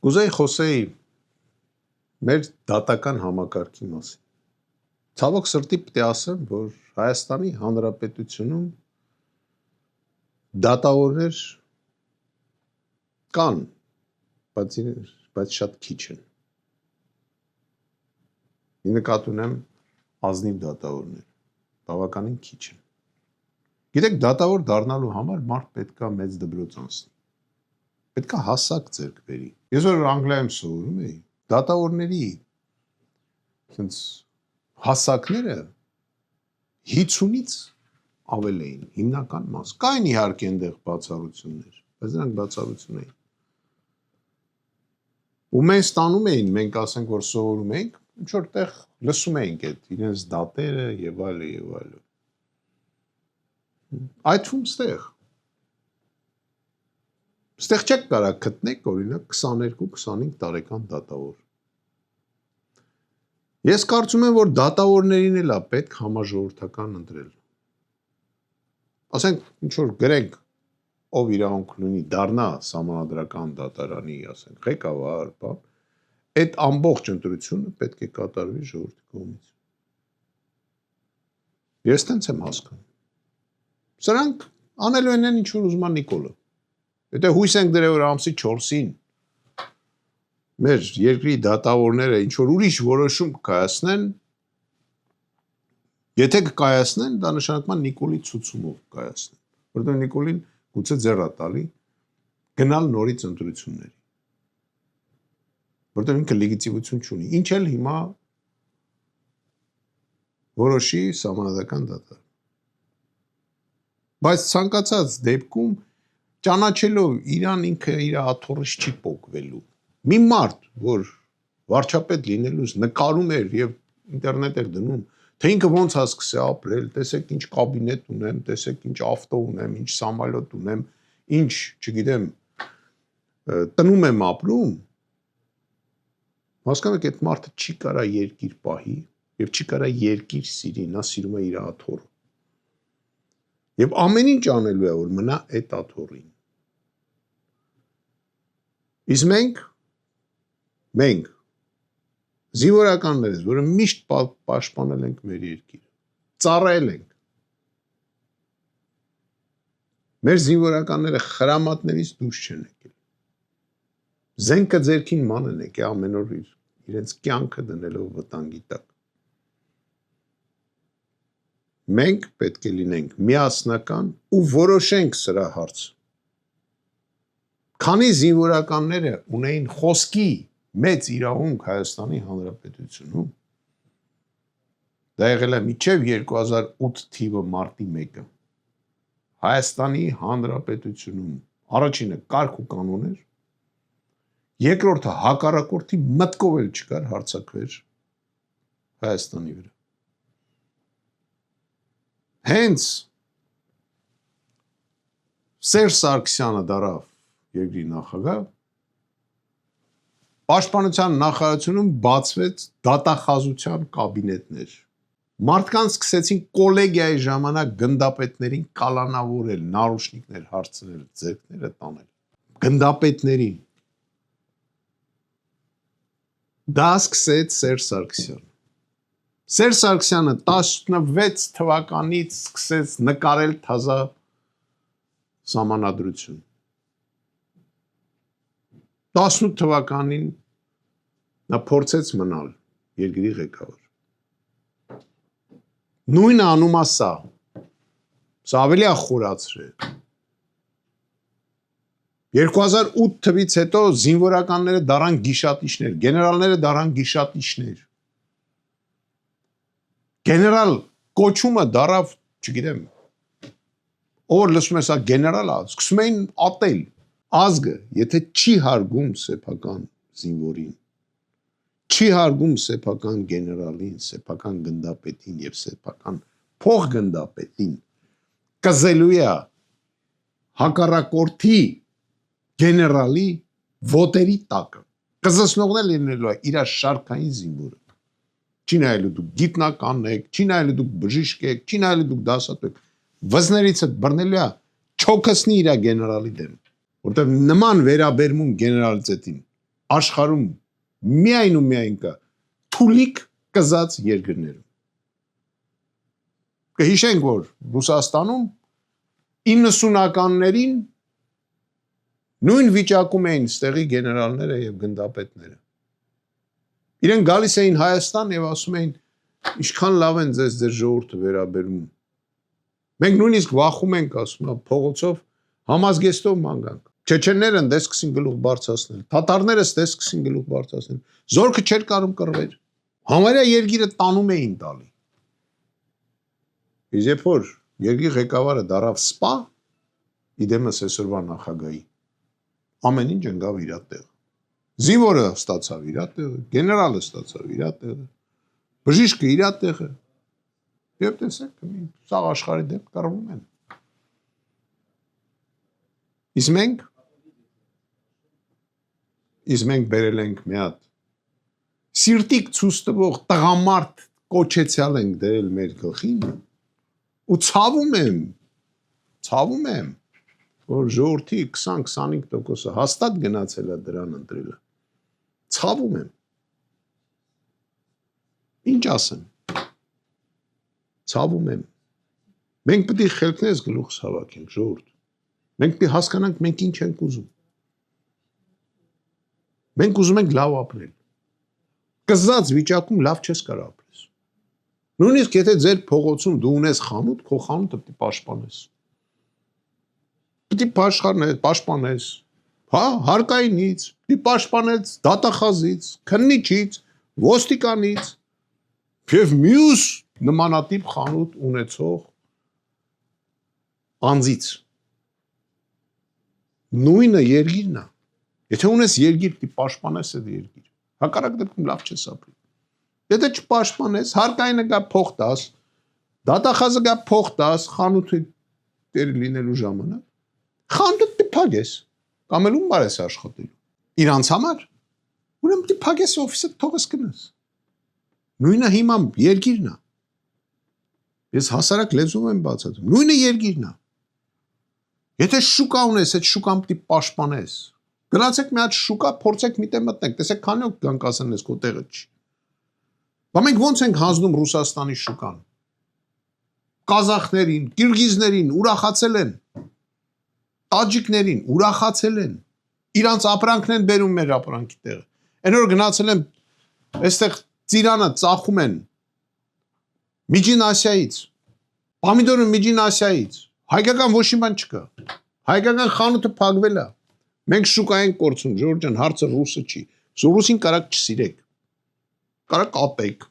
Կուզեի խոսեի մեր դատական համակարգի մասին։ Ցավոք սրտի պետք է ասեմ, որ Հայաստանի Հանրապետությունում դատավորներ կան, բայց շատ քիչ են։ Նկատի ունեմ ազնիվ դատավորներ, բավականին քիչ են։ Գիտեք, դատավոր դառնալու համար մարդ պետք է մեծ դպրոց անցնի։ Պետք է հասակ ձեռք բերի։ Ես որ Անգլիայում սովորում էի, դատավորների այսպես հասակները 50-ից ավել էին, հիմնական մաս։ Կային իհարկե այնտեղ բացառություններ, բայց նրանք բացառություն էին։ Ու մենք ստանում էին, մենք ասենք որ սովորում էինք, ինչ որտեղ լսում էինք այդ իրենց դատերը եւ այլը եւ այլը։ Այդ թվում Ստեղ չեք կարող գտնեք օրինակ 22-25 տարեկան դատավոր։ Ես կարծում եմ, որ դատավորներին էլ է պետք համաժողովրդական ընտրել։ Ասենք ինչ որ գրենք ով իրավունք ունի դառնա սահմանադրական դատարանի, ասենք ղեկավար, բան, այդ ամբողջ ընտրությունը պետք է կատարվի ժողովրդի կողմից։ Ես տենց եմ հասկանում։ Սրանք անելու են ինչ որ ուզում է Նիկոլը։ Եթե հույս ենք դրել որ ամսի 4-ին մեր երկրի դատավորները ինչ որ ուրիշ որոշում կայացնեն, եթե կկայացնեն, դա նշանակում է Նիկոլի ցուցումով կայացնեն, որովհետև Նիկոլին գուցե ձեռ է տալի գնալ նորից ընտրությունների, որովհետև ինքը լեգիտիմություն չունի, ինչ էլ հիմա որոշի սահմանադրական դատարան։ Բայց ցանկացած դեպքում ճանաչելով իրան ինքը իր աթոռից չի պոկվելու։ Մի մարդ, որ վարչապետ լինելուց նկարում էր եւ ինտերնետ էր դնում, թե ինքը ոնց է սկսել ապրել, տեսեք ինչ կաբինետ ունեմ, տեսեք ինչ ավտո ունեմ, ինչ սամոլոտ ունեմ, ինչ, չգիտեմ, տնում եմ ապրում, հասկանում եք, այդ մարդը չի կարա երկիր պահի եւ չի կարա երկիր սիրի, նա սիրում է իր աթոռը։ Եվ ամեն ինչ անելու է որ մնա այդ աթոռին։ Իսկ մենք զինվորականներս, որը միշտ պաշտպանել ենք մեր երկիրը, ծառայել ենք։ Մեր զինվորականները խրամատներից դուրս չեն եկել։ Զենքը ձեռքին ման են եկել ամեն օր իրենց կյանքը դնելով վտանգի տակ։ Մենք պետք է լինենք միասնական ու որոշենք սրա հարցը։ Քանի զինվորականները ունեին խոսքի մեծ իրավունք Հայաստանի Հանրապետությունում, դա եղել է մինչև 2008 թիվը մարտի 1-ը, Հայաստանի Հանրապետությունում առաջինը կարգ ու կանոն էր, երկրորդը հակառակորդի մտքով էլ չկար հարձակվեր Հայաստանի վրա։ Հենց Սերժ Սարգսյանը դարավ երկրի նախագահ, Պաշտպանության նախարարությունում բացվեց դատախազության կաբինետներ։ Մարդկանց սկսեցին կոլեգիայի ժամանակ գնդապետներին կալանավորել, նարուշնիկներ հարցնել, ձեռքները տանել։ Գնդապետներին։ Դա սկսեց Սերժ Սարգսյանը։ Սերժ Սարգսյանը 16 թվականից սկսեց նկարել թազա սահմանադրություն։ 18 թվականին նա փորձեց մնալ երկրի ղեկավար։ Նույնը անում է սա ավելի է խորացրել։ 2008 թվից հետո զինվորականները դարան գիշատիչներ, գեներալները դարան գիշատիչներ։ Գեներալ կոչումը դարավ, չգիտեմ, ով լսում է սա գեներալ է, սկսում էին ատել։ Ազգը, եթե չի հարգում սեփական զինվորին, չի հարգում սեփական գեներալին, սեփական գնդապետին եւ սեփական փոխգնդապետին, կզելու է հակառակորդի գեներալի ոտերի տակը։ Կզսնողն էլ լինելու է իր շարքային զինվորը։ Չի նայելու դուք գիտնական եք, չի նայելու դուք բժիշկ եք, չի նայելու դուք դասատու եք, վզներիցդ բռնելու է չոքսնի իր գեներալի դեմ, որտեղ նման վերաբերմունք գեներալիտետին աշխարհում միայն ու միայն կա թուլիկ կզած երկրներում։ Կհիշենք, որ Ռուսաստանում 90-ականներին նույն վիճակում էին ստեղի գեներալները եւ գնդապետները։ Իրեն գալիս էին Հայաստան եւ ասում էին ինչքան լավ են ձեզ ձեր ժողովուրդը վերաբերում։ Մենք նույնիսկ վախում ենք, ասում եմ, փողոցով համազգեստով ման գանք։ Չեչենները դե սկսին գլուխ բարձրացնել, թաթարները դե սկսին գլուխ բարձրացնել։ Զորքը չէր կարող կռվել։ Համարյա երկիրը տանում էին տալի։ Իսկ երբ որ երկրի ղեկավարը դարավ սպա, իդեմս այսօրվա նախագահի, ամեն ինչ ընկավ իր տեղը։ Զինվորը ստացավ իր տեղը, գեներալը ստացավ իր տեղը, բժիշկը իր տեղը։ Եվ տեսեք, սաղ աշխարհի դեպք կռվում են։ Իսկ մենք բերել ենք մի հատ սիրտիկ ցույց տվող տղամարդ կոչեցյալ ենք դրել մեր գլխին ու ցավում եմ, որ ժողովրդի 20-25%-ը հաստատ գնացել է դրան ընտրելը։ Ցավում եմ։ Ինչ ասեմ։ Ցավում եմ։ Մենք պետք է խելքներս գլուխս հավաքենք, ժողովուրդ։ Մենք պետք է հասկանանք մենք ինչ ենք ուզում։ Մենք ուզում ենք լավ ապրել։ Կզած վիճակում լավ չես կարող ապրես։ Նույնիսկ եթե ձեր փողոցում դու ունես խանութ, քո խանութը պետք է պաշտպանես։ Պետք է պաշտպանես։ Հա, հարկայինից, պետք է պաշտպանես դատախազից, քննիչից, ոստիկանից, եւ մյուս նմանատիպ խանութ ունեցող անձից։ Նույնը երկիրն է։ Եթե ունես երկիր, պետք է պաշտպանես այդ երկիրը։ Հակառակ դեպքում լավ չես ապրի։ Եթե չպաշտպանես, հարկայինը գա փող տաս, դատախազը գա փող տաս, խանութը տեր լինելու ժամանակ, խանութը պետք է փակես, կամ էլ ում բարես աշխատելու։ Իրանց համար, ուրեմն պետք է փակես օֆիսը թողես գնաս։ Նույնը հիմա երկիրն է։ Ես հասարակ լեզվում եմ բացատրում։ Նույնը երկիրն է։ Եթե շուկա ունես, այդ շուկան պետք է պաշտպանես։ Գնացեք մի հատ շուկա, փորձեք մի տեղ մտնեք, տեսեք քանի օք կան կասեն ես քո տեղը չի։ Բայց մենք ո՞նց ենք հանձնում Ռուսաստանի շուկան։ Կազախներին, կիրգիզներին ուրախացել են։ Տաջիկներին ուրախացել են։ Իրանց ապրանքն են բերում մեր ապրանքի տեղը։ Այն որ գնացել են, այստեղ ծիրանը ծախում են Միջին Ասիայից, պամիդորը Միջին Ասիայից, հայկական ոչ մի բան չկա, հայկական խանութը փակվել է, մենք շուկա ենք կորցնում, Ժորժ ջան, հարցը ռուսը չի, ռուսին կարակ չսիրեք, կարակ ապեք,